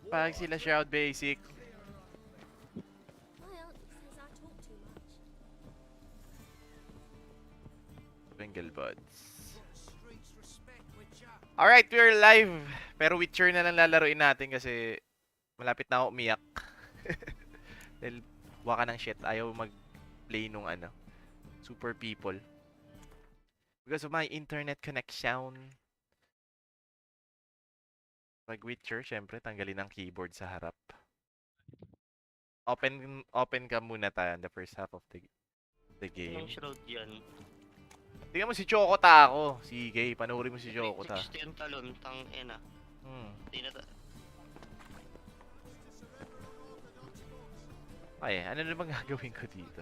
Pag sila Shroud Basic. Twinkle Buds. Alright, we're live. Pero Witcher na lang lalaroin natin kasi malapit na ako umiyak. Dahil waka ng shit. Ayaw mag-play nung ano. Super people. Because of my internet connection. Pag Witcher, syempre tanggalin ang keyboard sa harap. Open ka muna tayo in the first half of the game. Anong shroud yan? Tingnan mo si Chocota ako. Sige, panoorin mo si Chocota. 60 yung talon, tang ena. Di na Ay, ano na bang gagawin ko dito?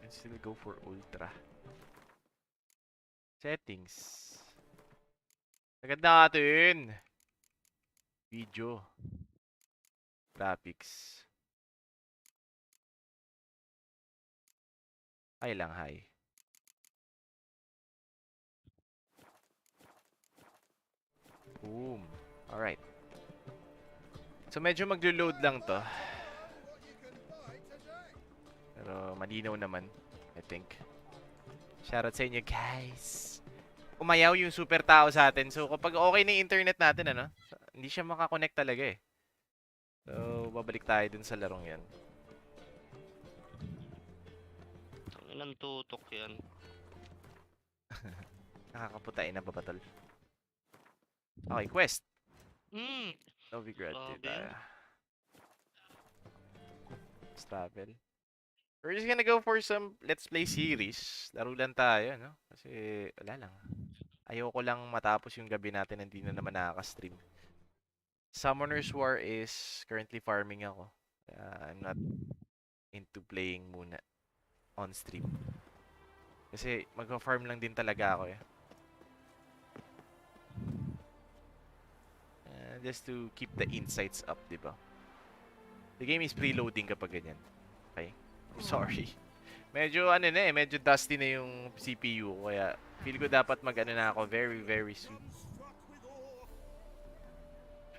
Can still go for ultra. Settings. Agad natin. Video. Graphics. High lang, high. Boom. Alright. So medyo maglo-load lang to. Pero malinaw naman, I think. Shoutout sa inyo, guys. Umayaw yung super tao sa atin. So kapag okay na yung internet natin, ano, hindi siya makakonect talaga eh. So babalik tayo dun sa larong yan. Ilang tutok yan. Nakakaputain na babatol. Okay, quest. Novigrad tayo. Let's travel. We're just gonna go for some Let's Play series. Laro lang tayo, no? Kasi wala lang. Ayoko lang matapos yung gabi natin, hindi na naman nakaka-stream. Summoner's War is currently farming ako. I'm not into playing muna on stream. Kasi mag-farm lang din talaga ako eh. Just to keep the insights up, diba? The game is preloading kapag ganyan. Okay? I'm sorry. Medyo ano na eh, medyo dusty na yung CPU ko, kaya feel ko dapat mag-ano na ako very soon.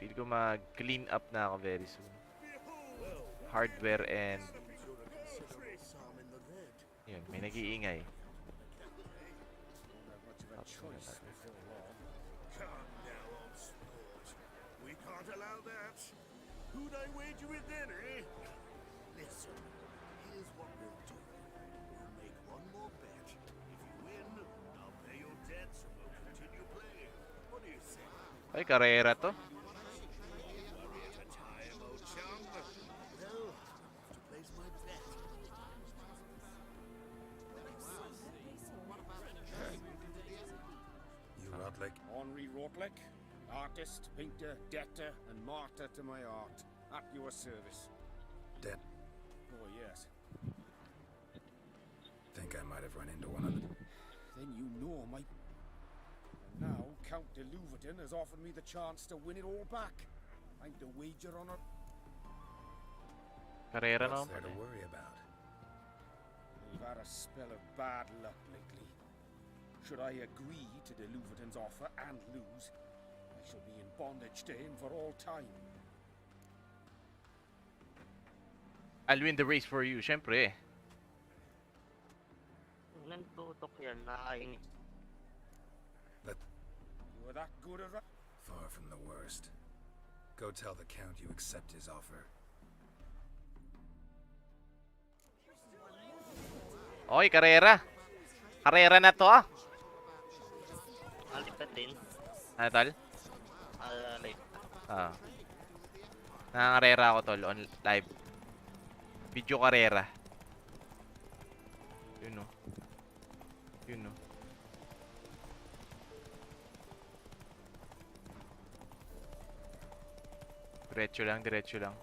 Feel ko mag-clean up na ako very soon. Hardware and yun, may nag-iingay. Who'd I wager with then, eh? Listen, here's what we'll do. We'll make one more bet. If you win, I'll pay your debts and we'll continue playing. What do you say? Ay, karera to. Worry at a time, old chum. Well, I'll have to place my bet. You Rotlick? Henri Rotlick, artist, painter, debtor, and martyr to my art. At your service. Dead. Oh, yes. Think I might have run into one of them. Then you know my... And now, Count de Louverton has offered me the chance to win it all back. I'm to wager on it. Karera What's naman there to eh. worry about? We've had a spell of bad luck lately. Should I agree to de Louverton's offer and lose, I shall be in bondage to him for all time. I'll win the race for you, syempre. Ilang tutok yan, nakain. You're that good at... Far from the worst. Go tell the Count you accept his offer. Okay, karera. Karera na to ah. Alipat din. Ano tol? Like, Nangangarera ako tol on live. Video karera. Yun o. Yun o. Diretso lang, diretso lang.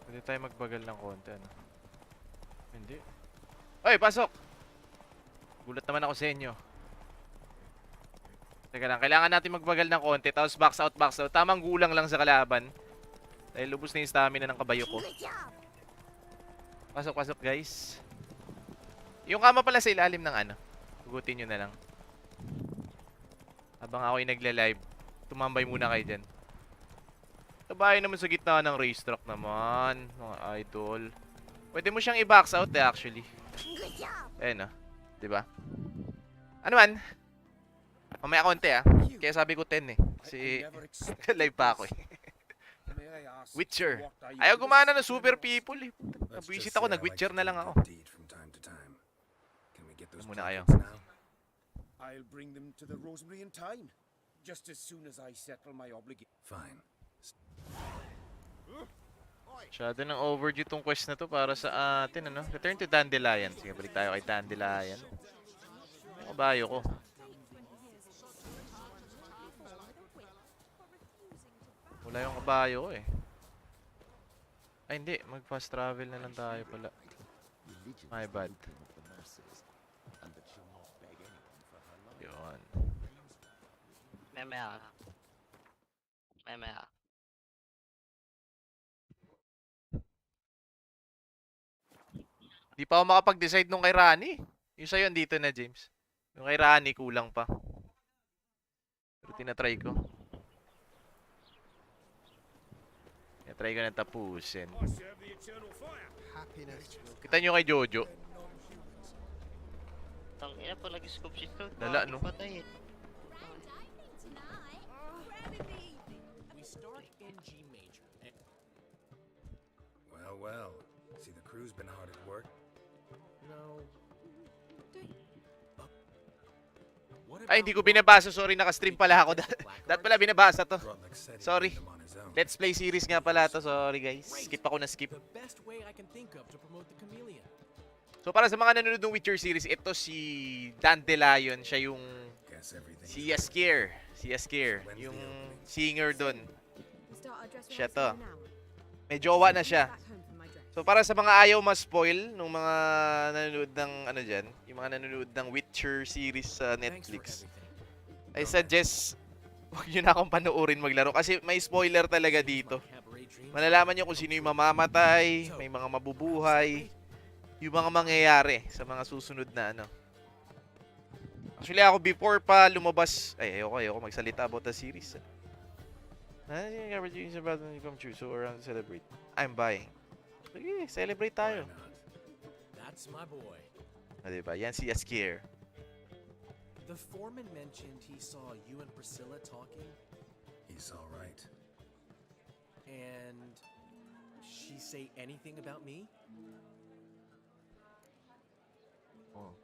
Pwede tayo magbagal ng konti, ano? Hindi. Oy, pasok! Gulat naman ako sa inyo. Teka lang, kailangan natin magbagal ng konti. Tapos box out, box out. Tamang gulang lang sa kalaban. Dahil lubos na yung stamina ng kabayo ko. Pasok, pasok guys. Yung kama pala sa ilalim ng ano. Hugutin nyo na lang. Habang ako'y nagla-live, tumambay muna kayo dyan. Tabayan naman sa gitna ng racetrack naman, mga idol. Pwede mo siyang i-box out actually. Ayan o. Diba? Ano man? Mamaya konti Kaya sabi ko 10 Kasi live pa ako Witcher. Ayaw gumana ng super people Nabuisit ako, nag-Witcher na lang ako. Ano muna kayo? I'll bring them to the rosemary in time, just as soon as I settle my obligation. Fine. Masyado ng overdue tong quest na to para sa atin, ano? Return to Dandelion. Sige, balik tayo kay Dandelion. Yung kabayo ko. Wala yung kabayo ko Ay, hindi. Mag-fast travel na lang tayo pala. My bad. Yun. Maya. Maya. Di pa ako makapag-decide nung kay Rani. Yung sa'yo, andito na, James. Yung kay Rani, kulang pa. Pero tinatry ko. Tinatry ko na tapusin. Kita nyo kay Jojo. Tang ina po nag-scope si Scout. Lala, no? Patay We start in G major. Well. See, the crew's been hard at work. No. Ay, hindi ko binabasa. Sorry, naka-stream pala ako. Dat pala binabasa to. Brought Luxetti Sorry. with him on his own. Let's play series nga pala to. Sorry, guys. Skip ako na skip. The best way I can think of to promote the chameleon. So, para sa mga nanonood ng Witcher series, ito si Dandelion. Siya yung Guess everything. si Yaskier. Si Yaskier. Yung singer dun. Siya to. May jowa na siya. So, para sa mga ayaw ma-spoil nung mga nanonood ng ano dyan, yung mga nanonood ng Witcher series sa Netflix, I suggest huwag nyo na akong panoorin maglaro kasi may spoiler talaga dito. Malalaman nyo kung sino yung mamamatay, may mga mabubuhay, yung mga mangyayari sa mga susunod na ano. Actually ako before pa lumabas, ayoko magsalita about the series. Is about to come true, so around to celebrate. I'm buying. Sige, celebrate tayo. Why not? That's my boy. Diba? Yan si Yaskier. The foreman mentioned he saw you and Priscilla talking, He's all right. and she say anything about me? Oh.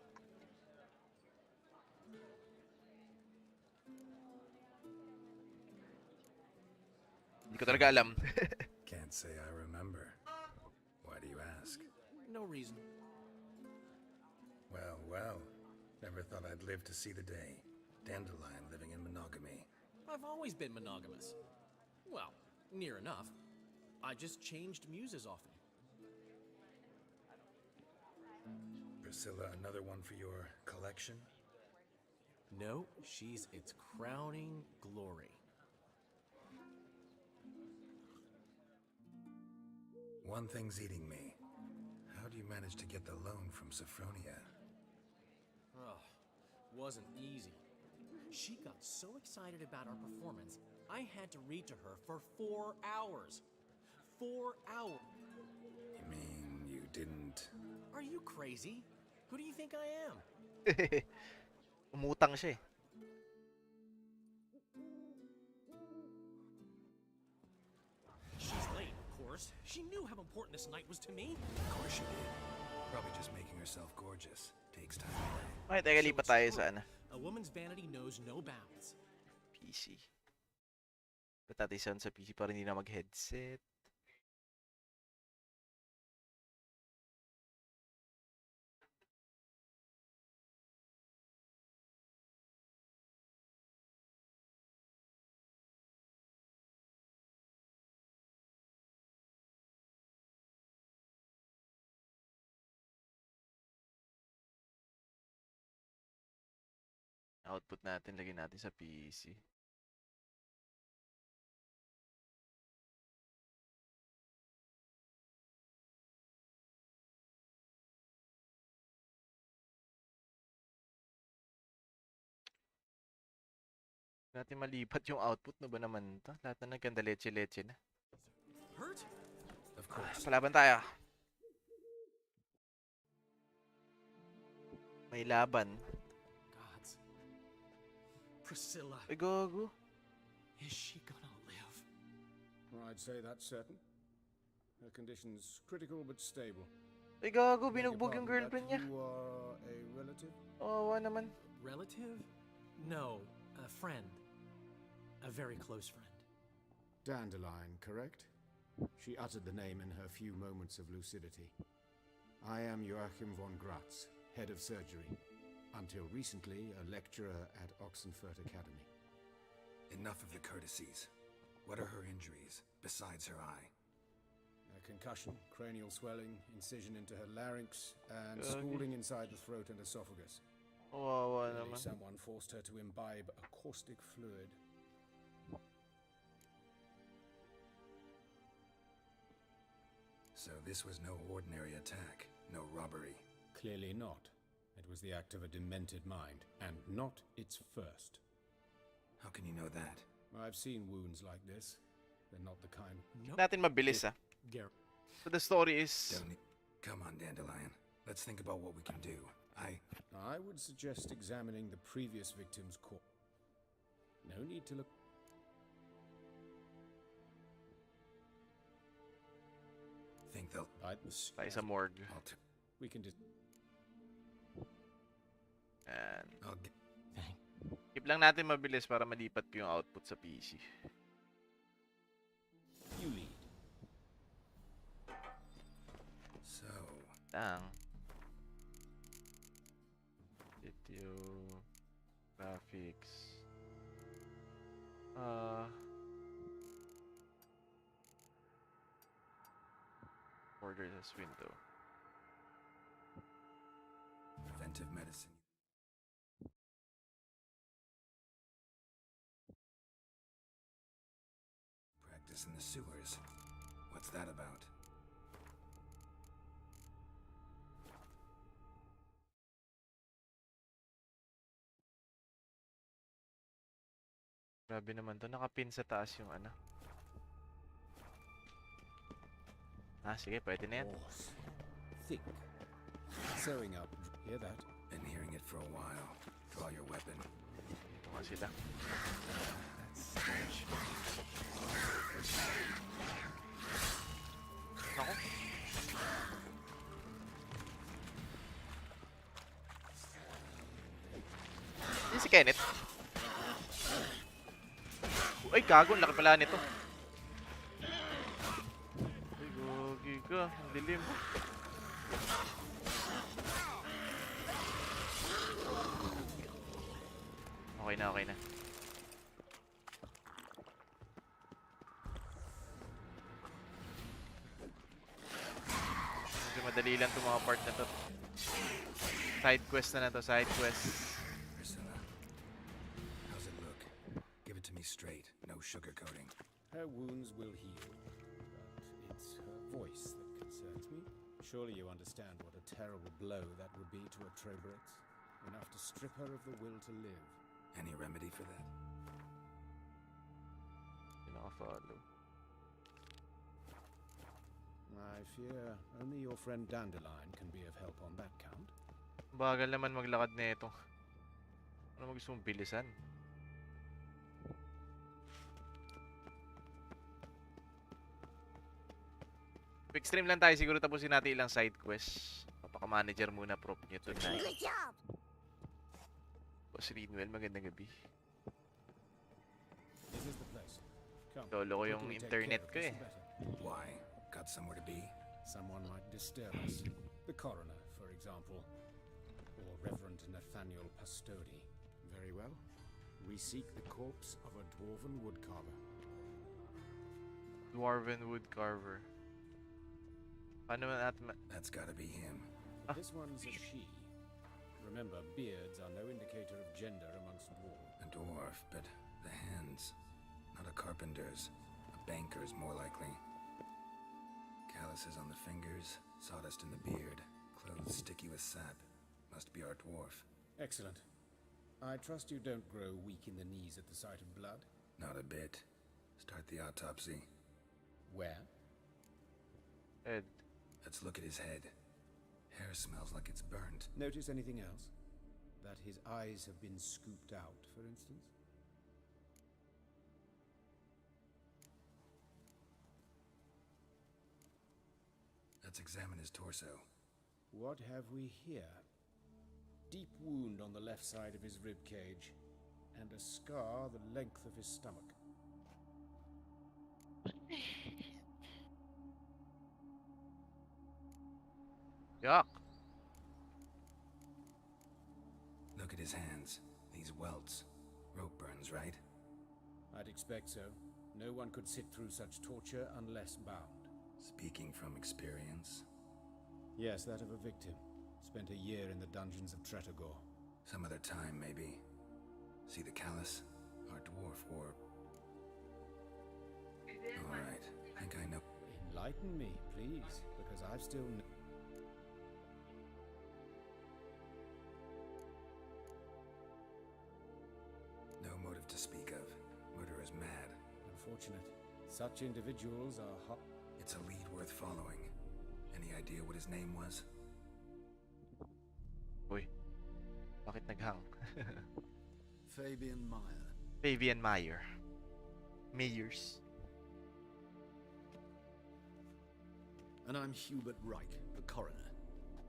Hindi ko talaga alam. Can't say I remember. Why do you ask? No reason. Well. Never thought I'd live to see the day. Dandelion living in monogamy. I've always been monogamous. Well, near enough. I just changed muses often. Priscilla, another one for your collection? No, she's its crowning glory. One thing's eating me. How do you manage to get the loan from Sophronia? Oh, wasn't easy. She got so excited about our performance, I had to read to her for 4 hours. 4 hours. You mean you didn't... Are you crazy? Who do you think I am? Umutang siya She's late, of course. She knew how important this night was to me. Of course she did. Probably just making herself gorgeous. Takes time away. Okay, teka, lipat tayo sa ano. A woman's vanity knows no bounds. PC. Ba't natin sound sa PC para hindi na mag-headset? Output natin, lagyan natin sa PC. Natin malipat yung output na ba naman to? Lahat na nagkanda leche-leche na. Hurt? Of course. Palaban tayo. May laban. Gods. Priscilla, Ay, gago. is she gonna live? I'd say that's certain. Her condition's critical but stable. Ay, gago. Beg your Binugbog yung pardon, girlfriend but niya. You are a relative? Kawawa naman. Relative? No, a friend. A very close friend. Dandelion, correct? She uttered the name in her few moments of lucidity. I am Joachim von Gratz, head of surgery. Until recently, a lecturer at Oxenfurt Academy. Enough of the courtesies. What are her injuries, besides her eye? A concussion, cranial swelling, incision into her larynx, and Okay. scalding inside the throat and esophagus. Kawawa Clearly naman. someone forced her to imbibe a caustic fluid. So this was no ordinary attack, no robbery. Clearly not. It was the act of a demented mind, and not its first. How can you know that? I've seen wounds like this. They're not the kind. No. Natin mabilis ah. Garrett. So the story is... Don't need... Come on, Dandelion. Let's think about what we can do. I would suggest examining the previous victim's corpse. No need to look. Think they'll... Right, the Tayo sa morgue. We can just. And I'll get... keep lang natin mabilis para malipat ko yung output sa PC. You lead. So... Lang. Video... Graphics... Order this window. Preventive medicine. Practice in the sewers. What's that about? Grabe naman to. Nakapin sa taas yung ano. Sige. Pwede na yan. Horse. Thick. Sewing up. Hear that? Been hearing it for a while. Draw your weapon. Ito nga sila. Ako. Hindi si Kenneth. Ay, gago. Ang laki pala nito. Ay, gogi ka. Ang dilim. Okay na, okay na. Medyo madali lang itong mga part na to. Side quest na to, side quest. Priscilla. How's it look? Give it to me straight. No sugarcoating. Her wounds will heal, but it's her voice that concerns me. Surely you understand what a terrible blow that would be to a Trobrex. Enough to strip her of the will to live. Any remedy for that? Hindi naka-follow. I fear only your friend Dandelion can be of help on that count. Bagal naman maglakad na ito. Ano mo gusto mong bilisan? Quick stream lang tayo. Siguro tapusin natin ilang side quests. Papaka-manager muna prop nyo tonight. Good job! Boss Rinwell, magandang gabi. This is the place. Come. Lolo ko yung quickly take internet care of ko this eh. better. Why? Got somewhere to be? Someone might disturb us. The coroner, for example. Or Reverend Nathaniel Pastodi. Very well. We seek the corpse of a dwarven woodcarver. Dwarven woodcarver. Paano natin That's gotta be him. This one's a she. Remember, beards are no indicator of gender amongst dwarves. A dwarf, but the hands. Not a carpenter's. A banker's, more likely. Calluses on the fingers, sawdust in the beard, clothes sticky with sap. Must be our dwarf. Excellent. I trust you don't grow weak in the knees at the sight of blood. Not a bit. Start the autopsy. Where? Ed. Let's look at his head. Hair smells like it's burnt. Notice anything else? That his eyes have been scooped out, for instance? Let's examine his torso. What have we here? Deep wound on the left side of his rib cage, and a scar the length of his stomach. Yuck. Look at his hands. These welts. Rope burns, right? I'd expect so. No one could sit through such torture unless bound. Speaking from experience. Yes, that of a victim. Spent a year in the dungeons of Tretogor. Some other time, maybe. See the callus? Our dwarf wore... Alright, think I know. Enlighten me, please, because I've still... No motive to speak of. Murderer's mad. Unfortunate. Such individuals are hot. It's a lead worth following. Any idea what his name was? Uy. Bakit naghang? Fabian Meyer. Fabian Meyer. Meyers. And I'm Hubert Reich, the coroner.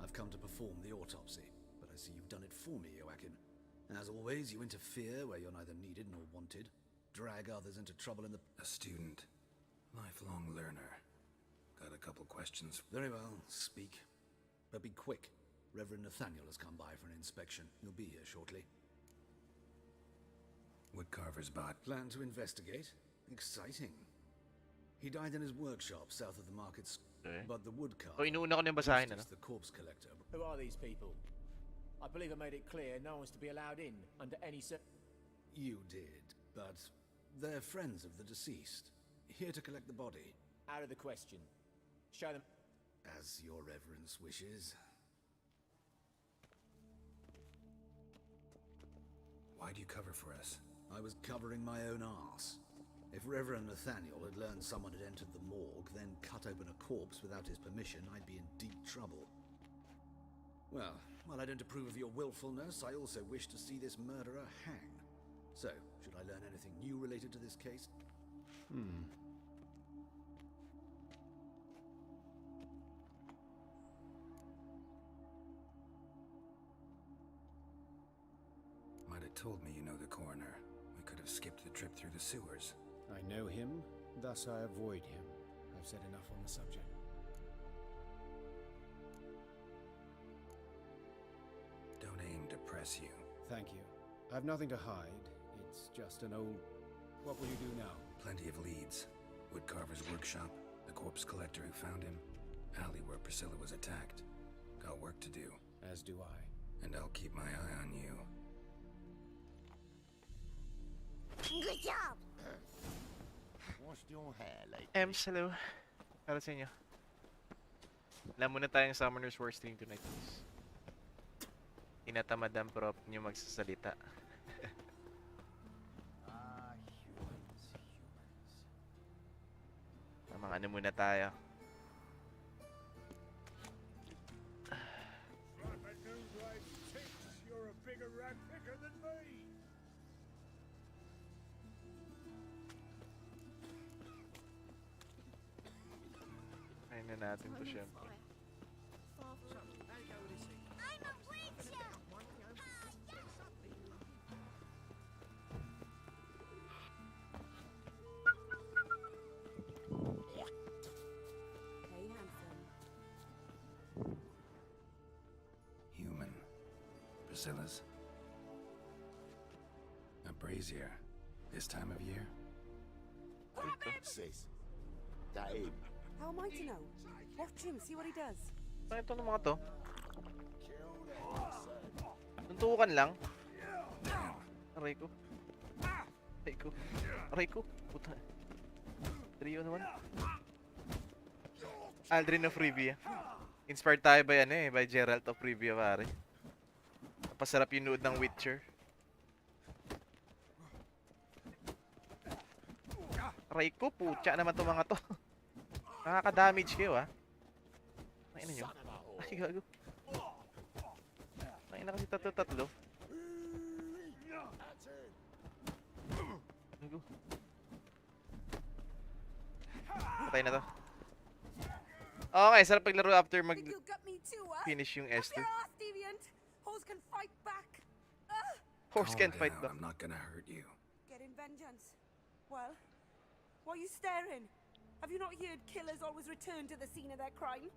I've come to perform the autopsy, but I see you've done it for me, Joachim. As always, you interfere where you're neither needed nor wanted. Drag others into trouble in the... A student. Lifelong learner. Got a couple questions. Very well, speak. But be quick. Reverend Nathaniel has come by for an inspection. He'll be here shortly. Woodcarver's bot. Plan to investigate? Exciting. He died in his workshop south of the markets. Okay. But the woodcarver... So, inuuna ko na yung basahin, ano? the corpse collector. Who are these people? I believe I made it clear no one's to be allowed in under any You did, but they're friends of the deceased. Here to collect the body. Out of the question. Show them. As your reverence wishes. Why'd you cover for us? I was covering my own arse. If Reverend Nathaniel had learned someone had entered the morgue, then cut open a corpse without his permission, I'd be in deep trouble. Well, while I don't approve of your willfulness, I also wish to see this murderer hang. So, should I learn anything new related to this case? Might have told me you know the coroner. We could have skipped the trip through the sewers. I know him, thus I avoid him. I've said enough on the subject. Don't aim to press you. Thank you. I've nothing to hide. It's just an old... What will you do now? Plenty of leads. Woodcarver's workshop, the corpse collector who found him, alley where Priscilla was attacked. Got work to do. As do I. And I'll keep my eye on you. Good job! Washed your hair lately? Ems, hello. Para sa inyo. Alam muna tayong Summoner's War stream tonight, please. Tinatamad ang prop nyo magsasalita. Mga ano muna tayo. You're a bigger rat picker than me! Ayun na natin to syempre. I'm a witcher! Hey, handsome. Human. Priscilla's. A brazier. This time of year? Sis. Dave. How am I to know? Watch him, see what he does. Ano ito ng mga to? Tuntukan lang. Aray ko. Aray ko. Aray ko. Puta. Trio naman. Aldrin of Rivia. Inspired tayo by ano eh, by Geralt of Rivia pare. Napasarap yung nood ng Witcher. Aray ko, putya naman to mga to. Nakaka-damage kayo, ha? Nakina nyo. Ay, gago. Nakina kasi tatlo. Gago. Patay na to. Okay, sarap paglaro after Think you'll gut me too, huh? mag-finish yung Up S2. your ass, deviant. Hoes can fight back. Horse Calm can't fight down, back. I'm not gonna hurt you. Getting vengeance. Well, why are you staring? Have you not heard killers always return to the scene of their crime?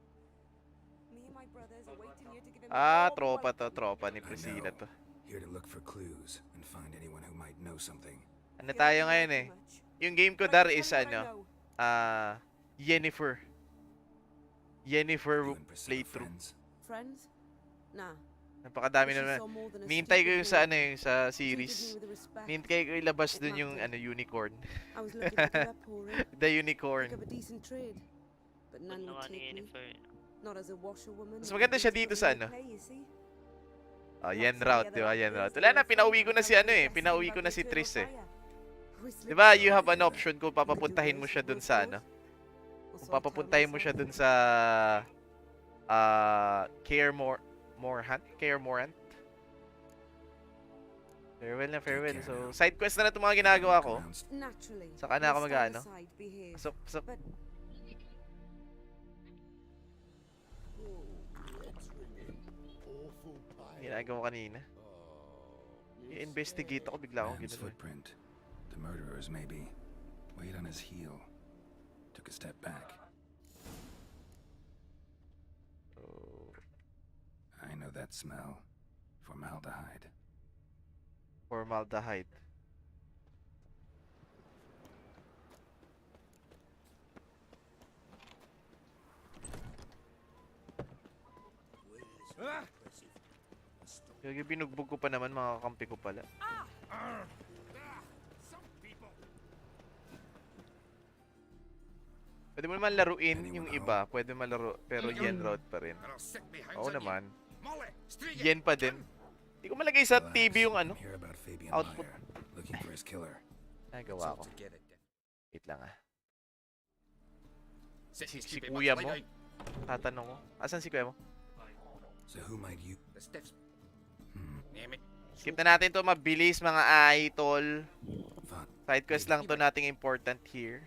Me and my brothers are waiting here to give him a warm Tropa to, welcome. tropa ni I Priscilla know. to. Here to look for clues and find anyone who might know something. Ano Feel tayo like you ngayon know eh? too much. Yung game ko But I dar can is tell you what I ano, know. Yennefer. Yennefer You and Priscilla playthrough. friends? Friends? Nah. Napakadami She na naman. saw more than a Nihintay ko stupid yung sa name. ano yung sa Treated me series. with respect. Nihintay ko ilabas It dun yung mattered. ano unicorn. I was looking to give up pouring. The unicorn. Pick up a decent trade. But none Ano would nga ni take me. Jennifer? Not as a washerwoman. Mas or maganda a siya beast dito for sa real ano. play, you see? Yen Lots of route, the di ba? other Yen route. actors, Wala they na, were pinauwi ko fine, na si but ano eh. I was Pinauwi ko destined na by si the Tris eh. eternal fire. Who is Di ba, you have an living option kung papapuntahin mo siya dun sa ano. Or Kung so I tell papapuntahin mo siya myself. dun sa Care Morant. Farewell na farewell. care So, now. side quest na itong mga ginagawa ko. Pronounced Naturally. Saka na ako we'll mag-ano. stand aside, be here. Pasok, pasok. But Awful pile. Ginagawa kanina. Oh, I-investigate ako, bigla akong man's ginawa. footprint. The murderer's maybe. Weight on his heel. Took a step back. So, I know that smell. Formaldehyde. formaldehyde. Gagi, binugbog ko pa naman, mga kakampi ko pala. Pwede mo naman laruin yung iba, pwede malaro, pero yen route pa rin. Oo naman. Yen pa din. Hindi ko malagay sa Relax. TV yung ano. I'm here about Fabian output. Meyer, looking for his killer. Nagawa ko. Wait lang ah. Si kuya mo? Tatanong ko. Asan si kuya mo? So who might you? Skip na natin to, mabilis mga idol. Side quest lang to nating important here.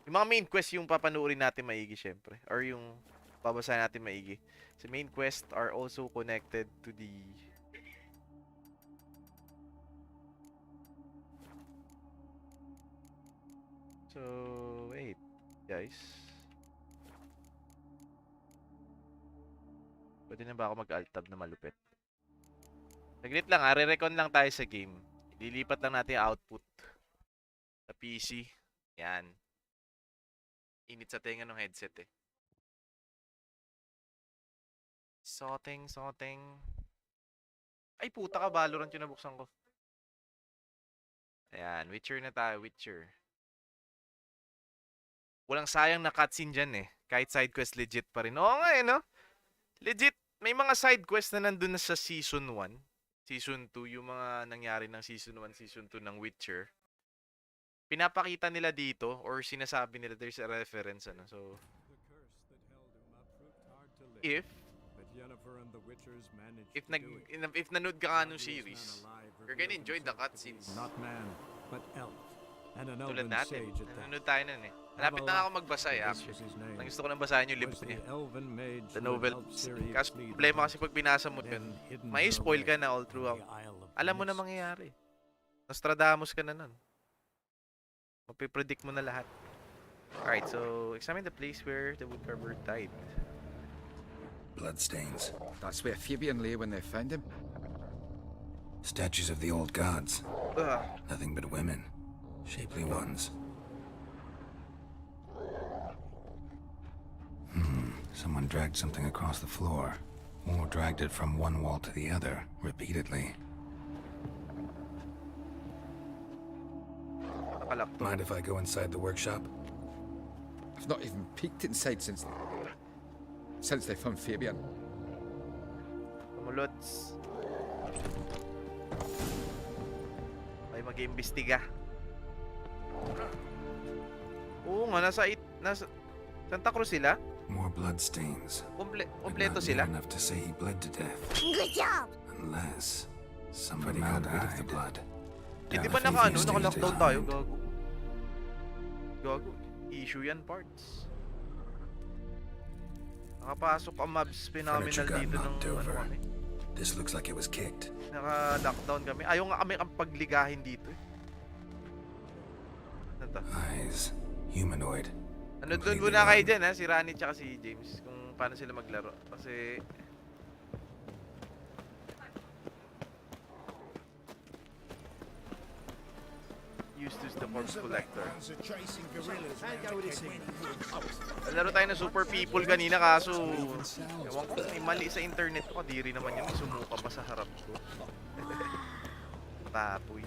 Yung mga main quest yung papanuorin natin maigi syempre. Or yung babasahin natin maigi. So main quest are also connected to the... So, wait, guys. Pwede na ba ako mag-alt tab na malupit? Saglit lang, re-recon lang tayo sa game. Ililipat lang natin yung output sa PC. Yan. Init sa tenga ng headset eh. Soteng. Ay puta ka, Valorant yung nabuksan ko. Ayan, Witcher na tayo, Witcher. Walang sayang na cutscene dyan eh. Kahit side quest legit pa rin. Oo nga eh, no? Legit, may mga side quest na nandun na sa Season 1. Season 2, yung mga nangyari ng Season 1, Season 2 ng Witcher. Pinapakita nila dito or sinasabi nila there's a reference ano. So if nanood ka nga nung series, you're gonna enjoy the cutscenes. Not man, but elf. And an Tulad elven natin. sage at that. Nanonood tayo nun eh. Malapit na ako magbasa eh This actually. was his name. Ang gusto ko nang basahin yung Was libro the niya. elven mage The who novel. helped Sirius Kasi lead problema the kasi pag binasa mo then yun, hidden may her spoil ka away na all on throughout. the Isle of Alam mo na Mist. mangyayari. Nostradamus ka na nun. Mapipredict mo na lahat. Alright, so examine the place where the woodcarver died. Bloodstains. That's where Fabian lay when they found him. Statues of the old gods. Ugh. Nothing but women. Shapely ones. Someone dragged something across the floor. Or dragged it from one wall to the other, repeatedly. Nakalak to. Mind if I go inside the workshop? I've not even peeked inside since they found Fabian. Tumulots. Ay mag-iimbestiga. Oo nga, nasa Santa Cruz sila? More bloodstains. Kompleto Not sila? near enough to say he bled to death. Good job! Unless somebody got rid of the blood. Eh, di Doubt ba if he naka-lockdown stays tayo? behind. Gago. Issue yan, parts. Nakapasok ang mobs phenomenal Furniture got dito ng knocked ano over. kami. This looks like it was kicked. Naka-lockdown kami. Ayaw nga kami ang pagligahin dito eh. Ano to? Eyes. Humanoid. Ano doon Completely muna kayo wrong. dyan ha, si Rani tsaka si James, kung paano sila maglaro. Kasi Eustace the Corpse Collector. Laro tayo ng Super People kanina kaso ewan ko, may mali sa internet ko. Kadiri naman yung sumuka pa sa harap ko. Tapoy.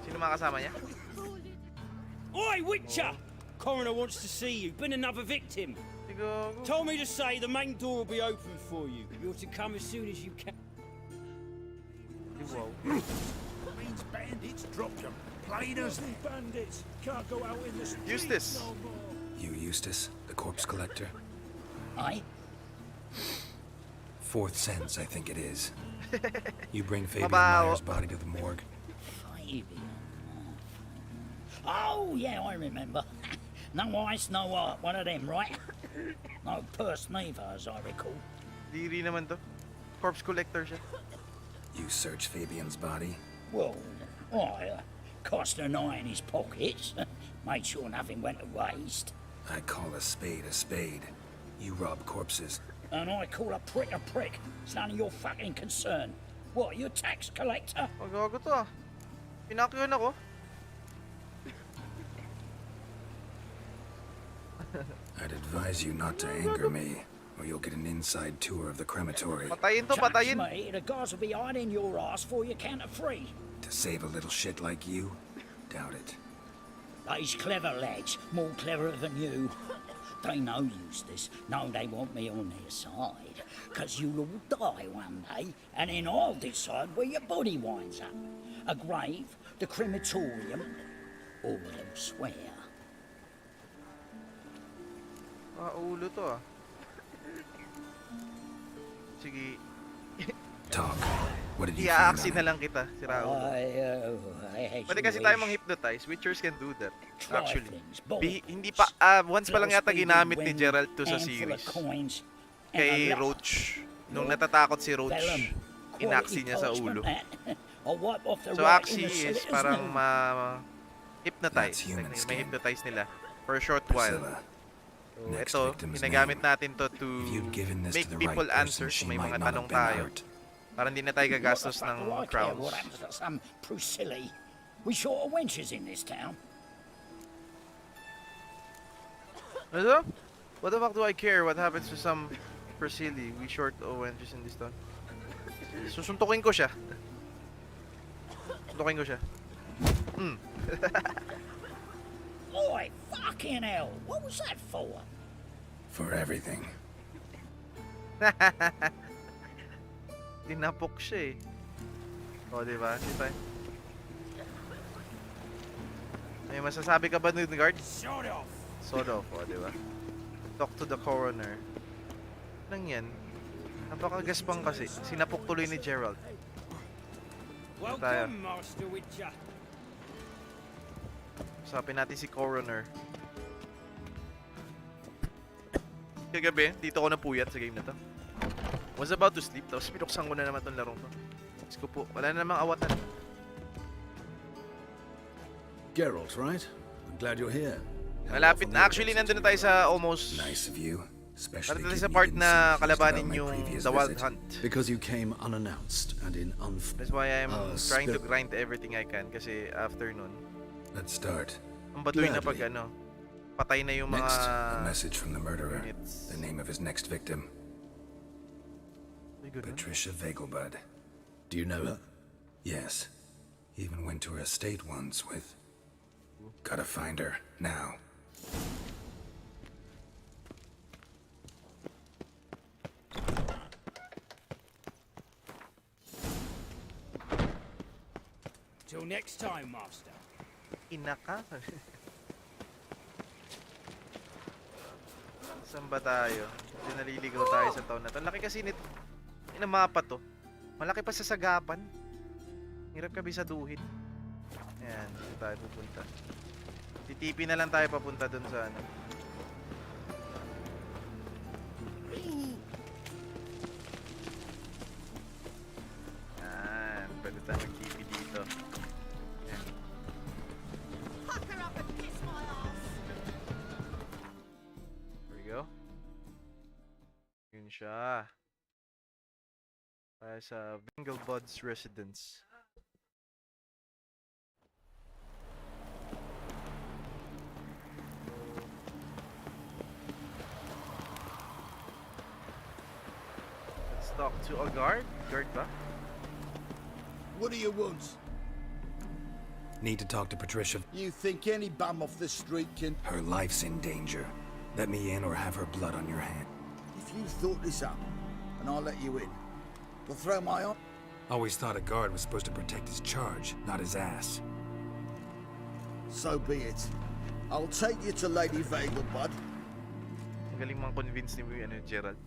Sino mga kasama niya? Oi, Witcher! Coroner wants to see you. Been another victim. Sigo. Told me to say the main door will be open for you. You're to come as soon as you can. Wow. Means bandits dropped them. Plain as that. Bandits can't go out in the street. Eustace. You Eustace, the corpse collector? Aye? Fourth sense, I think it is. You bring Fabian Mabaho. Meyer's body to the morgue. Fabian. Oh, yeah, I remember. No eyes, no heart. One of them, right? No purse neither, as I recall. Diri naman to. Corpse Collector siya. You search Fabian's body? Well, I cast an eye in his pockets. Made sure nothing went to waste. I call a spade a spade. You rob corpses. And I call a prick a prick. It's none of your fucking concern. What, you a tax collector? Magago to ah. Pinakyan ako. I'd advise you not to anger me, or you'll get an inside tour of the crematory. Patayin to, Touch patayin. me, the guards will be hiding your ass for you count of three. To save a little shit like you? Doubt it. These clever lads, more cleverer than you. They know Eustace. No, they want me on their side. 'Cause you'll all die one day, and then I'll decide where your body winds up. A grave, the crematorium, or elsewhere. Ulo to ah. Sige. Talk. What did you I-aaksi find na on it? lang kita, si Raulo. I Pwede kasi tayo mang-hypnotize. Witchers can do that. Actually. Triflings, boy. Hindi pa, once pa lang yata ginamit ni Geralt to sa series. Kay Roach. Nung natatakot si Roach, inaksi niya sa ulo. So Axie is parang ma-hypnotize. That's human May skin. hypnotize nila for a short while. Priscilla. So, Next ito, victim's ginagamit name. natin to to If you'd given this make to the people right answer person, she kung may might mga not tanong have been tayo. hurt. Para hindi na tayo gagastos ng What crowns. happens to some Priscilla? We short of wenches in this town. Ano? What the fuck do I care? What happens to some Priscilla? We short ONGs in this town. Susuntukin ko siya. Suntukin ko siya. Oi, fucking hell! What was that for? For everything. Tinapok siya eh. O, diba? Sita. May masasabi ka ba, Newgard? Sort of. Sort of, o, diba? Talk to the coroner. Nang yan? Napakagaspang kasi. Sinapok tuloy ni Gerald. Tayo. Welcome, Master Witcher. Usapin natin si coroner. Kagabi, dito ko napuyat sa game na to. Was about to sleep, tapos pinuksan ko na naman tong larong to. Diyos ko po, wala na namang awatan. Geralt, right? I'm glad you're here. Malapit na. Actually, nandun na tayo sa almost... Nice of you. Especially Nandun tayo given sa you part didn't na say much kalabanin about my yung previous The Wild visit. Hunt. Because you came unannounced and in That's why I'm trying to spirit. grind everything I can. Kasi after nun, Let's start. ang batuy na pag Gladly. patay na yung mga... Next, a message from the murderer. units. The name of his next victim. Ay, ganun. Patricia Vegelbud. Do you know her? Yes. Even went to her estate once with... Gotta find her, now. Next time, Master. Ina ka. Saan ba tayo? Hindi naliligaw tayo sa taon na to. Laki kasi nito. Ina mapa to. Malaki pa sa sagapan. Hirap kabisaduhin. Ayan, dito tayo pupunta. TTP na lang tayo papunta dun sa ano. Ayan, pwede tayo mag-TP dito. Ayan. There we go. Yun siya. Tayo sa Vingelbud's residence. Let's talk to a guard. Guard ba? What do you want? Need to talk to Patricia. You think any bum off the street can... Her life's in danger. Let me in or have her blood on your hand. If you thought this up, and I'll let you in, we'll throw my arm... Always thought a guard was supposed to protect his charge, not his ass. So be it. I'll take you to Lady Vegelbud. Ang galing mang convince ni Gerald.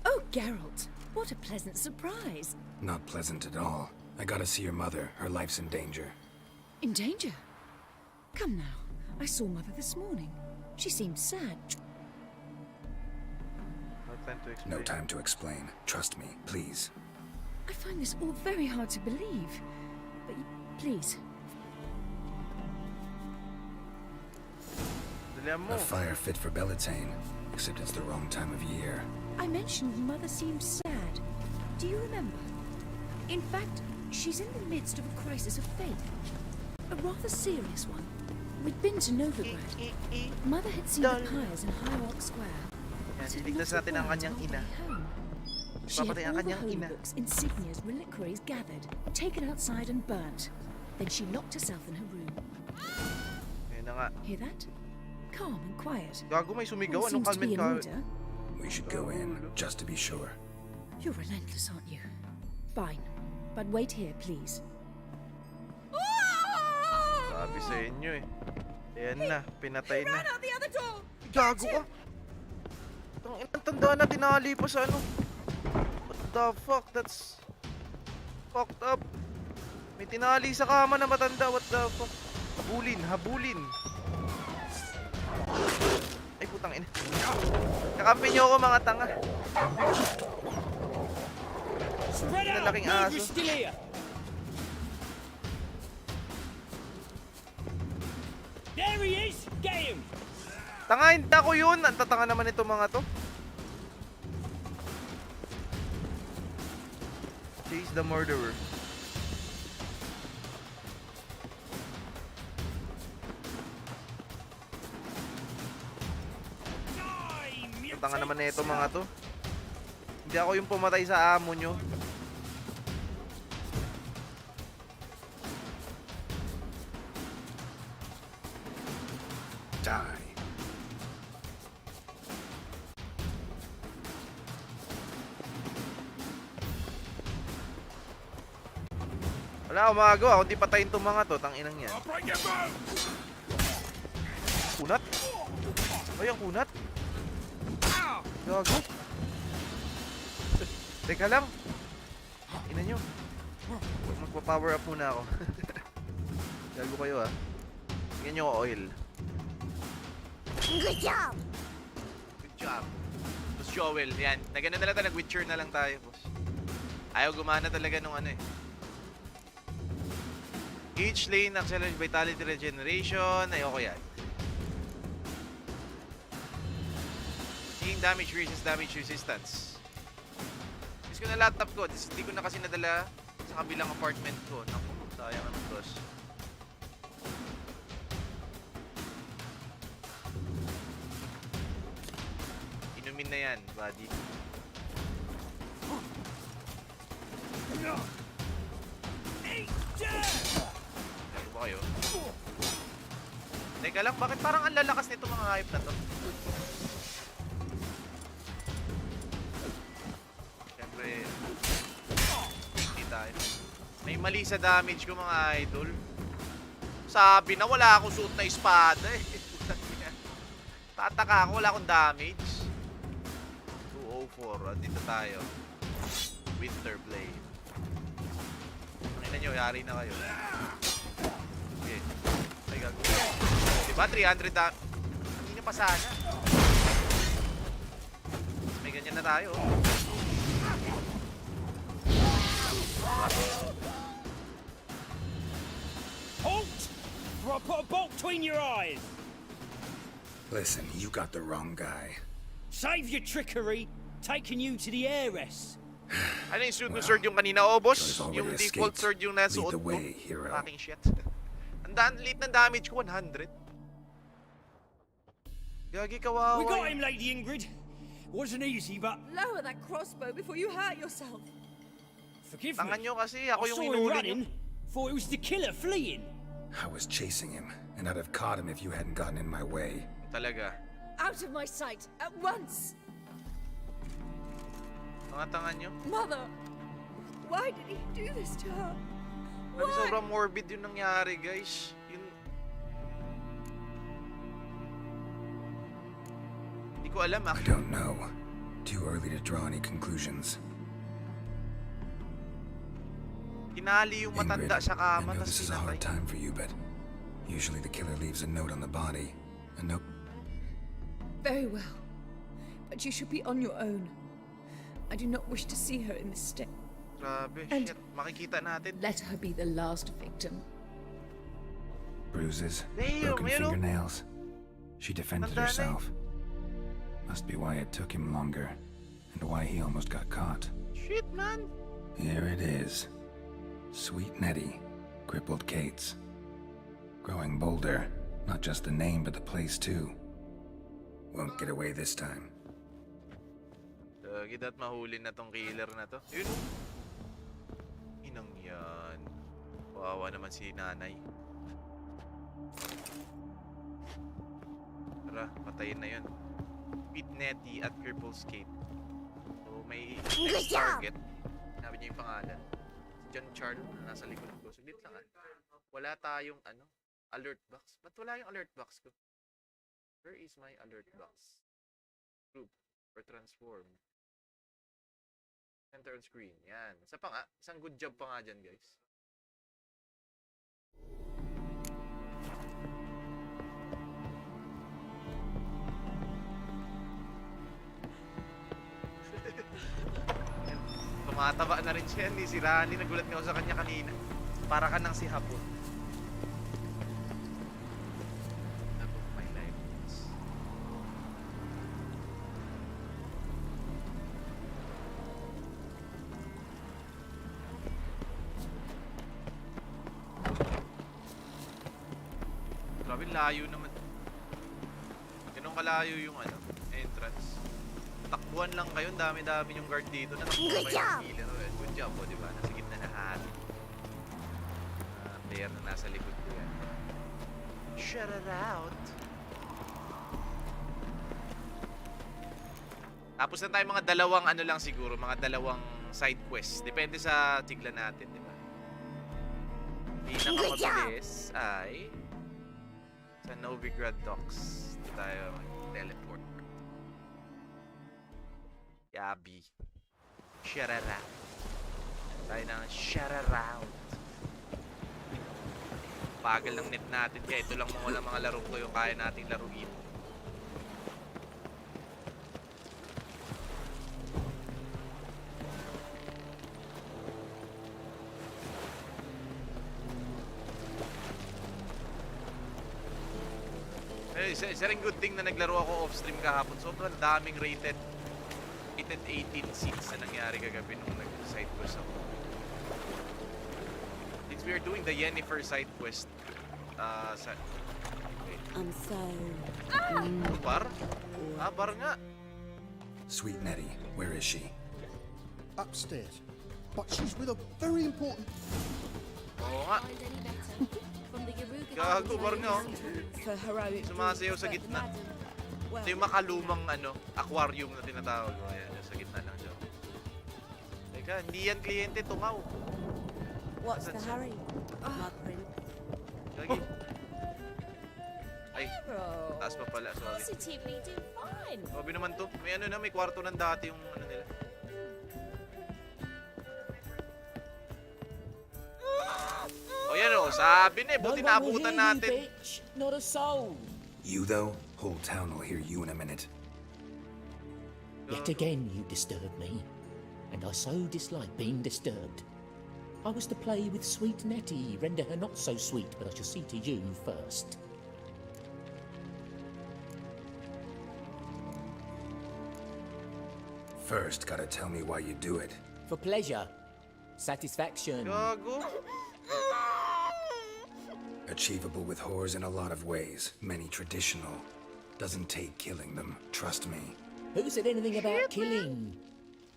Oh, Geralt, what a pleasant surprise. Not pleasant at all. I gotta see your mother. Her life's in danger. In danger? Come now. I saw Mother this morning. She seemed sad. No time to explain. No time to explain. Trust me, please. I find this all very hard to believe. But please. Dalihan mo. A fire fit for Bellatane, except it's the wrong time of year. I mentioned Mother seemed sad. Do you remember? In fact, she's in the midst of a crisis of faith. A rather serious one. We'd been to Novigrad. Mother had seen the pyres in Hierarch Square. Yan, iligtas natin ang kanyang ina. She had Papatay ang all the kanyang holy ina. books, insignias, reliquaries gathered, taken outside and burnt. Then she locked herself in her room. Ayun na nga. Hear that? Calm and quiet. Gago, may sumigaw. All Anong seems to be kalmen in ka? order. We should go in, just to be sure. You're relentless, aren't you? Fine. But wait here, please. Sabi sa inyo eh. Ayan na, pinatay na. Out the other door! Gago ka! Ang tanda na, tinali pa sa ano. What the fuck? That's fucked up. May tinali sa kama na matanda. What the fuck? Habulin, habulin. Ay, putang ina. Kakampi nyo ako, mga tanga. Spread out! Lalaking Move aso. your steer! There he is! Get him! Tanga, hindi ako yun. Ang tatanga naman itong mga to. Chase the murderer. Ang tanga naman na itong mga to. Hindi ako yung pumatay sa amo nyo. Die. Wala akong magagawa, kundi patayin itong mga to. Tanginang yan. Kunat? Ay, ang kunat? Gago. Teka lang. Ina nyo. Magpa-power up muna ako. Gago kayo ah. Tingnan nyo ako oil. Good job! Good job. Tapos Joel, yan. Nagano na lang tayo, nag-witcher na lang tayo, boss. Ayaw gumana talaga nung ano eh. Each lane accelerates vitality regeneration. Ayoko yan. Healing damage versus damage resistance. Miss ko na laptop ko. Hindi ko na kasi nadala sa kabilang apartment ko. Naku, sayang naman, boss. Inumin na yan, buddy. Ano ba kayo? Teka lang, bakit parang ang lalakas nito mga hype na to? Siyempre, hindi tayo. May mali sa damage ko mga idol. Sabi na wala akong suot na espada eh. Tataka ako, wala akong damage. 204. Dito tayo. Winter Blade. Tingnan nyo, yari na kayo. Okay. Ay, gagawin. Diba? 300 da... Hindi nyo pa sana. May ganyan na tayo. Halt! Or I'll put a bolt between your eyes! Listen, you got the wrong guy. Save your trickery, taking you to the heiress. Ano yung suit ng sword yung kanina? Oh, boss. Joy's already Yung default escaped. sword yung Lead nasuot the ko. way, hero. Fucking shit. Ang liit ng damage ko, 100. Gagi, kawawa. We got him, Lady Ingrid. Wasn't easy, but Lower that crossbow before you hurt yourself. forgive Tangan me. nyo kasi, ako I yung saw him inuli nyo. running, thought it was the killer fleeing. I was chasing him, and I'd have caught him if you hadn't gotten in my way. Talaga. Out of my sight, at once! Mga tangan nyo. Mother! Why did he do this to her? Grabe, sobrang morbid yung nangyari, guys. Yun... Hindi ko alam, I don't know. Too early to draw any conclusions. Tinali yung matanda sa I kama, know tas this is a pinatay. hard time for you, but usually the killer leaves a note on the body. A note. Very well. But you should be on your own. I do not wish to see her in this state. Grabe, And- shit. Makikita natin. Let her be the last victim. Bruises, Damn, broken you know? fingernails. She defended Tanda na eh. herself. Must be why it took him longer, and why he almost got caught. Shit, man. Here it is. Sweet Nettie, crippled Kate's. Growing bolder, not just the name but the place too. Won't get away this time. Gid at mahuli na tong killer na to. Yun. Inang yan. Kawawa naman si nanay. Tara, patayin na yun. Beat Nettie at Cripple Skate. So may next target. Sabi niya yung pangalan. Si John Charles na nasa likod ko. Saglit lang Wala tayong alert box. Ba't wala yung alert box ko? Where is my alert box? Group or transform. Enter on screen. Yan. Isa pa nga. Isang good job pa nga dyan, guys. Tumataba na rin siya. Hindi si Rani. Nagulat nga ako sa kanya kanina. Para ka nang si Hapon. My life. Grabe, layo naman. Ganun kalayo yung entrance. Takbuhan lang kayo, dami-dami yung guard dito. Natakbuhan kayo ng killer. Good job po, diba? Nasa gitna na hali. Player na nasa likod ko yan. Shut it out. Tapos na tayo mga dalawang lang siguro, mga dalawang side quest. Depende sa tigla natin, diba? Pinakamabilis ay sa Novigrad Docks. Dito tayo teleport. Yabi. Shut it out. Tayo ng shut it out. Bagal ng net natin. Kaya ito lang mga laro ko yung kaya nating laruin. Isa rin good thing na naglaro ako off-stream kahapon. Sobrang daming rated 18 seats na nangyari kagabi nung nag-side quest ako. Since we are doing the Yennefer side quest, wait. I'm so... Bar? Bar nga. Sweet Nettie, where is she? Upstairs. But she's with a very important... Oo nga. Gago, bar nga. For heroic... Sumasayaw sa gitna. Ito yung makalumang aquarium na tinatawag ko. Ayan, sa gitna lang siya. Teka, hindi yan kliyente, tungaw. What's the hurry, my prince? Gagi. Ay, Carol. taas pa pala. Sorry. Positively divine. Sabi naman to. May ano na, may kwarto ng dati yung ano nila. O yan o, sabi na eh. Buti naabutan natin. Not a soul. You, though, whole town will hear you in a minute. Yet again you disturb me, and I so dislike being disturbed. I was to play with sweet Nettie, render her not so sweet, but I shall see to you first. First, gotta tell me why you do it. For pleasure, satisfaction. Gago. Achievable with whores in a lot of ways, many traditional. Doesn't take killing them, trust me. Who said anything about killing?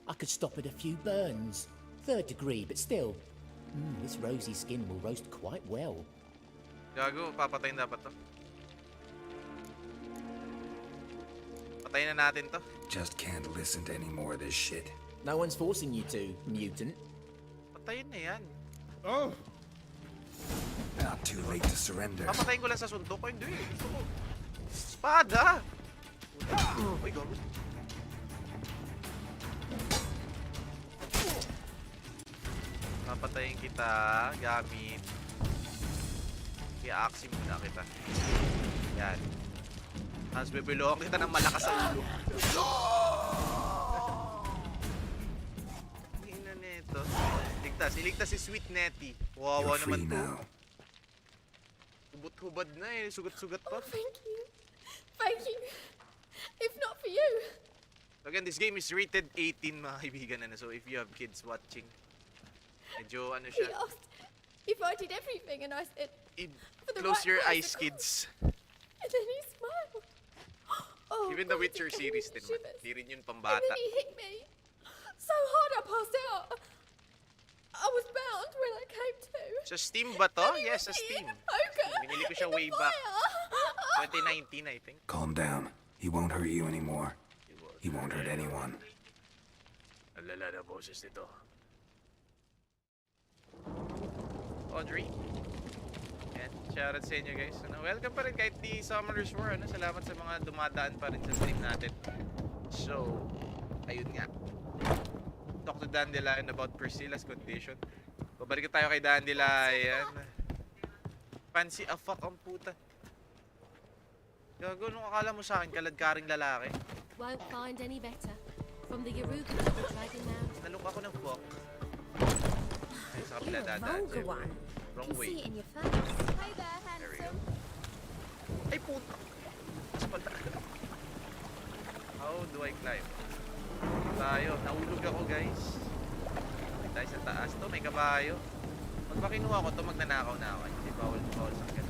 I could stop at a few burns. 3rd degree, but still. This rosy skin will roast quite well. Gago, papatayin dapat to. Patayin na natin to. Just can't listen to any more of this shit. No one's forcing you to, mutant. Patayin na yan. Oh! Not too late to surrender. Papatayin ko lang sa suntok ko. Hindi. Gusto ko. Espada! Uy, gago. Papatayin kita gamit. I-axi muna kita. Yan. Tapos bibilokan kita ng malakas sa ulo. Ina nito. Iligtas si Sweet Nettie. Wawa You're free naman to. now. Hubad na eh. Sugat-sugat pa. Oh, thank you. Thank you. If not for you. Again, this game is rated 18 mga kaibigan na. So if you have kids watching, medyo ano He siya. asked if I did everything and I said, for the Close right your price, eyes, of course. kids. And then he smiled. Oh, Even The God, Witcher it gave series me din man. shivers. Di rin yun And pambata. then he hit me so hard I passed out. I was bound when I came to. Sa Steam ba to? And he Yes, was sa Steam. eating a poker Binili ko siya in the way back. fire. 2019, I think. Calm down. He won't hurt you anymore. He won't hurt anyone. Alala na boses nito. Audrey. Yan, shoutout sa inyo guys. Welcome pa rin kahit di Summoners War. Salamat sa mga dumadaan pa rin sa stream natin. So, ayun nga. Talk to Dandelion about Priscilla's condition. Babalik tayo kay Dandelion. Fancy a fuck ang puta. Gago, nung akala mo sa akin, kaladkaring lalaki. Won't find any better. From the Yaruga to the Dragon Mound. Nalok ako ng fuck. Ay, sa kapila You're a dadaan. vulgar one. Wrong Can way. see it in your face. Hi there, There we go. handsome. Ay, puta. Mas pala. How do I climb? Tayo. Nahulog ako, guys. May tayo sa taas to. May kabayo. Pag makinuha ko to, magnanakaw na ako. Hindi bawal sa akin.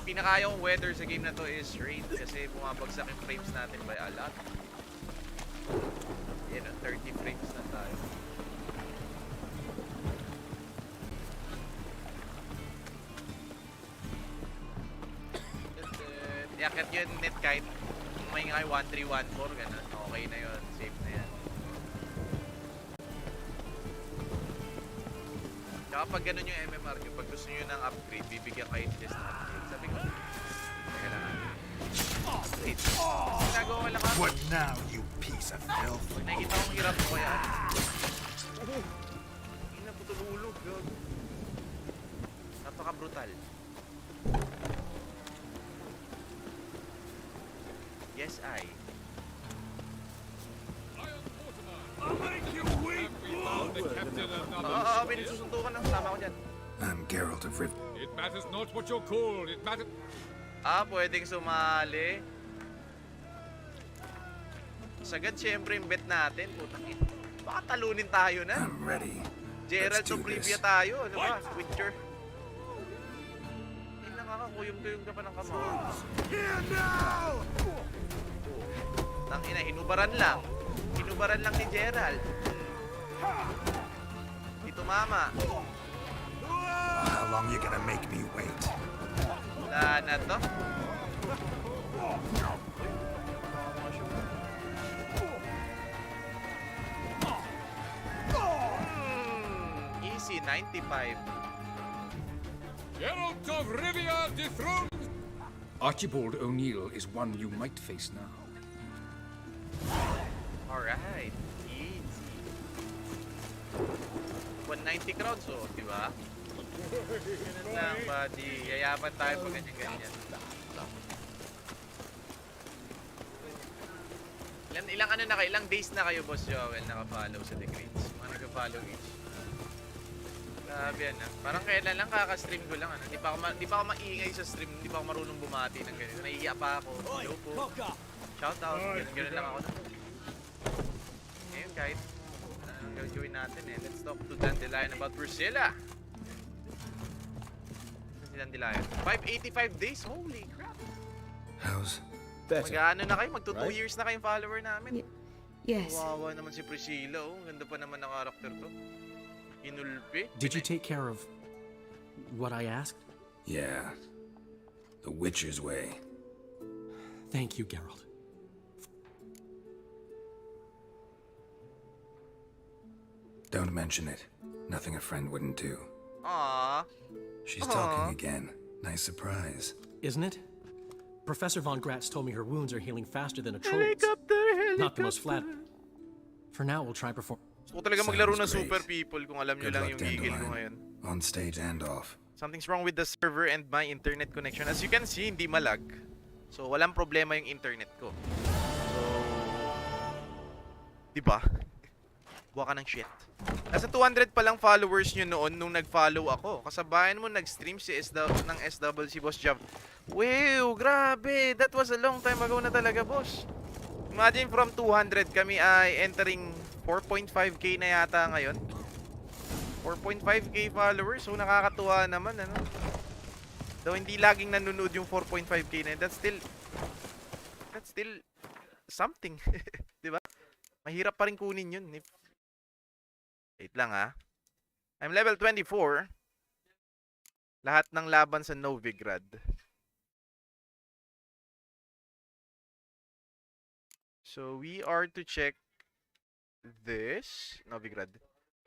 Pinakaya kong weather sa game na to is rain kasi bumabagsak yung frames natin by a lot. Yan, 30 frames na tayo. Yakit yun net kahit may nga 1314 ganun. Okay na yun. Safe na yan. Tsaka pag ganun yung MMR nyo, pag gusto nyo ng upgrade, bibigyan kayo ni Just upgrade. Sabi ko, teka lang. Upgrade. Ginagawa ko lang ako. What now, you piece of filth? Pag nakikita kong hirap ko kaya. Hindi na putululog. Napaka-brutal. Yes, I. I'll make you weep, May nagsusuntukan na. Tama ko dyan. I'm Geralt of Riv. It matters not what you're called. It matters. Pwedeng sumali. Sagad syempre yung bet natin. Putang ina. Baka talunin tayo na. I'm ready. Geralt Let's do of Rivia this. tayo. Ano ba? Witcher. Hindi na kakakuyong-kuyong ka pa ng kamao. Here now! Tangina, hinubaran lang. Hinubaran lang ni Gerald. Di tumama. How long you gonna make me wait? Wala na to. 195. Geralt of Rivia dethroned. Archibald O'Neill is one you might face now. Alright. Easy. 190 crowds, oh, di ba? Ganun lang, buddy. Yayaman tayo pag ganyan-ganyan. Ilang ano na kayo? Ilang days na kayo, Boss Joel, naka-follow sa DGreats? Mga nag-follow each. Grabe yan, ah. Parang kailan lang kaka-stream ko lang, ano? Di pa ako maingay sa stream, di pa ako marunong bumati ng ganito. Naiiya pa ako. Hello po. Shoutout. Ganun lang ako. Ngayon, kahit anong gagawin natin eh. Let's talk to Dandelion about Priscilla. Si Dandelion. 585 days? Holy crap. How's Mag-ano na kayo? Magto 2 years na kayong follower namin. Yes. Wawa naman si Priscilla, oh. Ganda pa naman ng karakter to. Inulpi. Did you take care of what I asked? Yeah. The Witcher's way. Thank you, Geralt. Don't mention it. Nothing a friend wouldn't do. Aww. She's talking again. Nice surprise. Isn't it? Professor Von Gratz told me her wounds are healing faster than a troll's. Helicopter. Not the most flat. For now, we'll try perform. Gusto ko talaga maglaro ng Sounds Super great. People kung alam nyo Good lang luck, yung gigil ko Dandelion. ngayon. On stage and off. Something's wrong with the server and my internet connection. As you can see, hindi malag. So, walang problema yung internet ko. So, diba? Buwa ka ng shit. Nasa 200 pa lang followers nyo noon nung nag-follow ako. Kasabayan mo nag-stream si ng SW si Boss Jav. Wow, grabe. That was a long time ago na talaga, boss. Imagine from 200 kami ay entering 4.5k na yata ngayon. 4.5k followers. So nakakatuwa naman, ano. Though hindi laging nanonood yung 4.5k na yun, that's still something. 'Di ba? Mahirap pa rin kunin yun. Wait lang, ha. I'm level 24. Lahat ng laban sa Novigrad. So we are to check this Novigrad.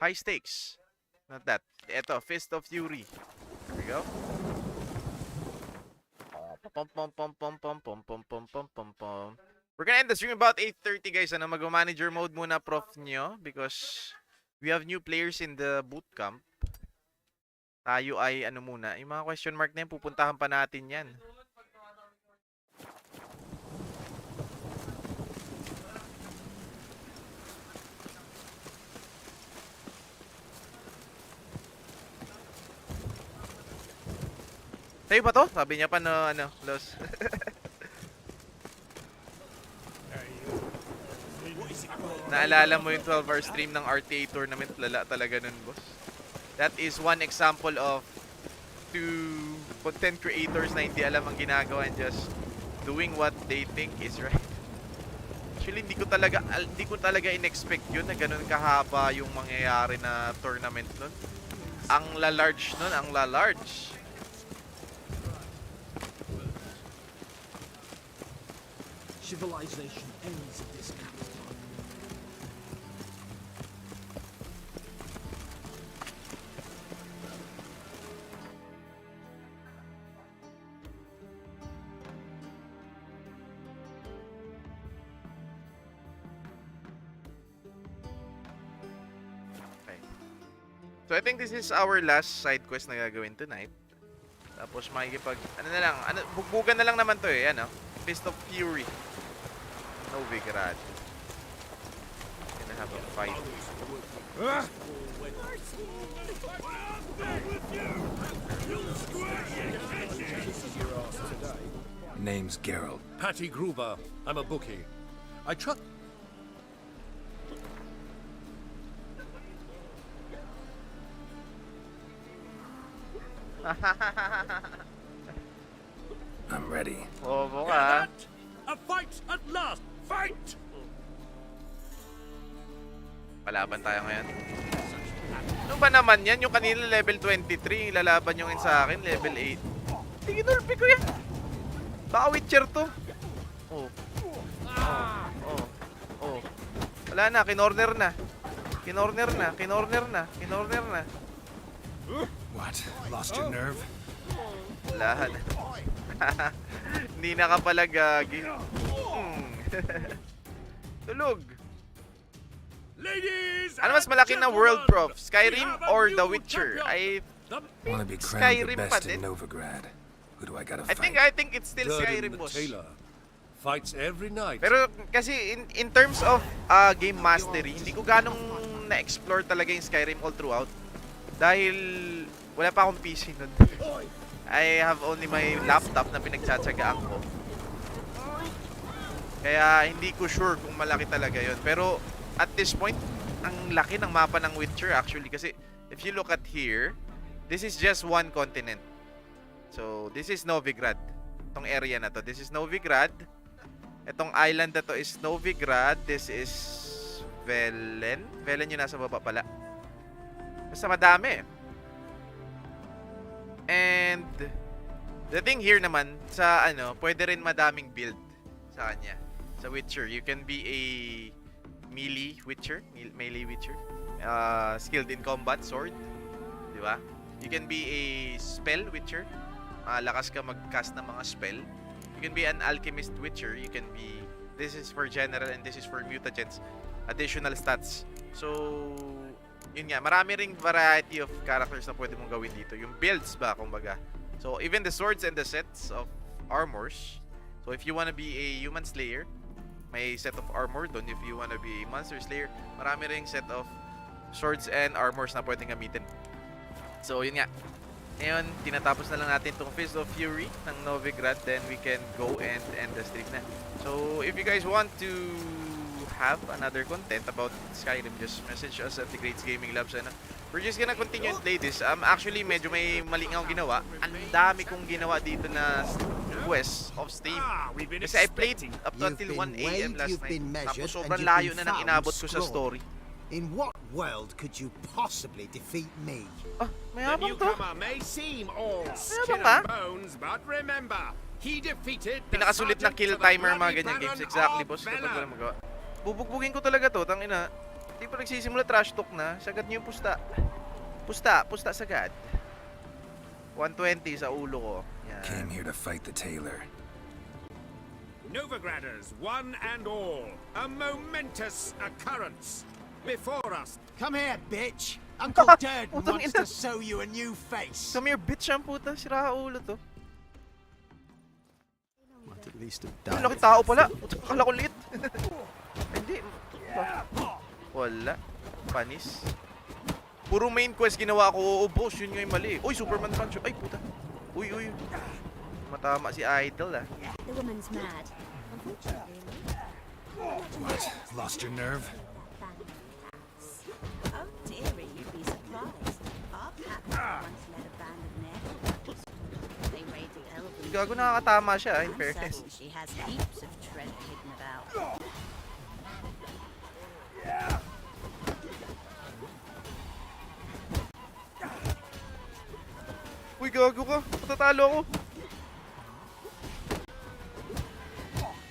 High stakes. Not that. Ito, Fist of Fury. There we go. We're gonna end the stream about 8:30, guys. Ano, mag-manager mode muna, prof nyo, because we have new players in the bootcamp. Tayo ay ano muna, yung mga question mark na yun, pupuntahan pa natin yan. Sa'yo ba to? Sabi niya pa no, ano, Los. Naalala mo yung 12-hour stream ng RTA tournament? Lala talaga nun, boss. That is one example of two content creators na hindi alam ang ginagawa and just doing what they think is right. Actually, hindi ko talaga in-expect yun na ganun kahaba yung mangyayari na tournament nun. Ang la-large nun, ang la-large. Civilization ends at this capital. Okay. So I think this is our last side quest na gagawin tonight. Tapos makikipag, bugbugan na lang naman to eh, ano? Fist of Fury. Novigrad. Gonna have a fight. Name's Geralt. Patty Gruber. I'm a bookie. I trust. I'm ready. Bobo ka. A fight at last! Fight! Palaban tayo ngayon. Ano ba naman yan? Yung kanina level 23, lalaban yung sa akin, level 8. Sige, nulpi ko yan. Baka Witcher to. Oh. Wala na, kinorner na. Kinorner na. What? Lost your nerve? Lahat. Hindi na ka pala gagi. Tulog. Ladies, Ano mas malaki na world, prof? Skyrim or The Witcher? I Want to be crowned the Skyrim pa best din. in Novigrad. Who do I gotta I fight? think it's still Skyrim, boss. fights every night. Pero kasi in terms of game mastery, hindi ko ganong na-explore talaga yung Skyrim all throughout. Dahil wala pa akong PC nun. I have only my laptop na pinagtsatsagaan ko. Kaya hindi ko sure kung malaki talaga yon. Pero at this point, ang laki ng mapa ng Witcher actually. Kasi if you look at here, this is just one continent. So this is Novigrad. Itong area na to. This is Novigrad. Itong island na to is Novigrad. This is Velen. Velen yung nasa baba pala. Basta madami. And the thing here naman sa pwede rin madaming build sa kanya. Sa Witcher, you can be a melee Witcher, skilled in combat, sword, di ba? You can be a spell Witcher, lakas ka mag-cast ng mga spell. You can be an alchemist Witcher, you can be, this is for general and this is for mutagens, additional stats. So, yun nga, marami ring variety of characters na pwede mong gawin dito. Yung builds ba, kumbaga. So, even the swords and the sets of armors. So, if you wanna be a human slayer, may set of armor doon. If you wanna be a monster slayer, marami ring set of swords and armors na pwedeng gamitin. So, yun nga. Ngayon, tinatapos na lang natin itong Fist of Fury ng Novigrad. Then, we can go and end the stream na. So, if you guys want to have another content about Skyrim, just message us at DGreats Gaming Labs. We're just gonna continue and play this. Actually, medyo may mali nga akong ginawa. Ang dami kong ginawa dito na quest of Steam. Kasi I played up until 1 AM last night. Tapos sobrang layo na nang inabot ko sa story. In what world could you possibly defeat me? Mayabang to. may seem all skin and bones, but remember, he defeated Pinakasulit na kill timer mga ganyan games. Exactly, boss. Kapag wala magawa. Bubugbugin ko talaga to, tangina. Hindi pa nagsisimula, trash talk na. Sagad niyo yung pusta. Pusta sagad. 120 sa ulo ko. Yan. Came here to fight the tailor. Novigraders, one and all, a momentous occurrence. Before us. Come here, bitch. Uncle Durden wants to sew you a new face. Come here, bitch, ang puta. Sira ulo to. Might at least have Ang died. laki tao pala. Akala ko lit. Hindi. Wala. Panis. Puro main quest ginawa ko. Oo, boss. Yun nga yung mali. Uy, Superman punch. Ay, puta. Uy. Matama si Idol, ah. The woman's mad. Unfortunately. What? Lost your nerve? Oh, dearie, you'd be surprised. Our captain once led a band of ne'er-do-wells. They raided elven. Gago, nakakatama siya, in I'm fairness. certain she has heaps of treasure hidden about. Uy, gago ka. Matatalo ako.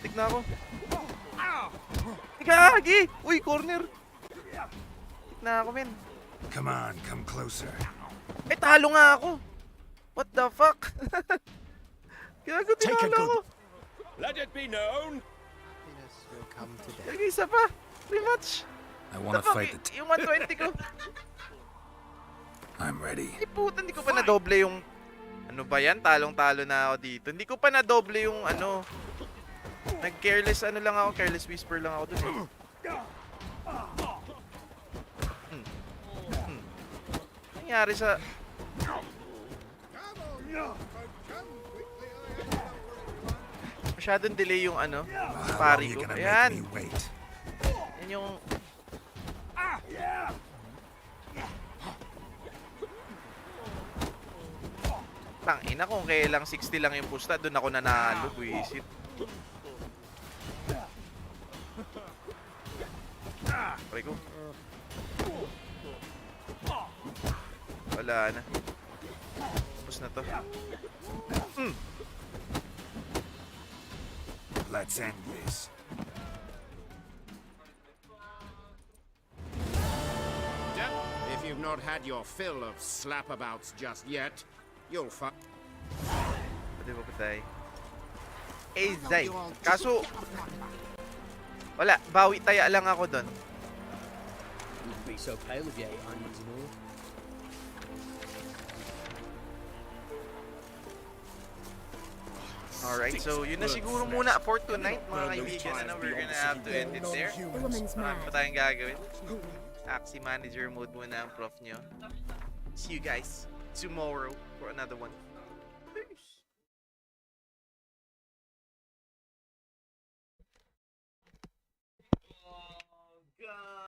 Tignan ako. Gagi! Uy, corner. Tignan ako, men. Come on, come closer. Eh, talo nga ako. What the fuck? Gago, tinalo ako. Let it be known. Gago, isa pa. Rematch. I want to fight the Yung 120 ko. I'm ready. Ay, puta, hindi ko pa na-doble yung... Ano ba yan? Talong-talo na ako dito. Hindi ko pa na-doble yung ano... Nag-careless ano lang ako. Careless whisper lang ako dun eh. Nangyari sa... Masyadong delay yung ano, pari ko. Ayan. Yan yung... Tangina, kung kailang 60 lang yung pusta, doon ako nanalo, buisit. Pare ko. Wala na. Tapos na to. Let's end this. If you've not had your fill of slapabouts just yet, you'll find. Pwede ba patay? Ezay. Kaso, wala. Bawi taya lang ako doon. Wouldn't be so pale if you ate onions and all. Alright, so yun na siguro muna for tonight, mga kaibigan. Ano, we're gonna have to end it there. The woman's Marami pa mad. tayong gagawin. Taxi manager mode muna ang prof nyo. See you guys tomorrow for another one.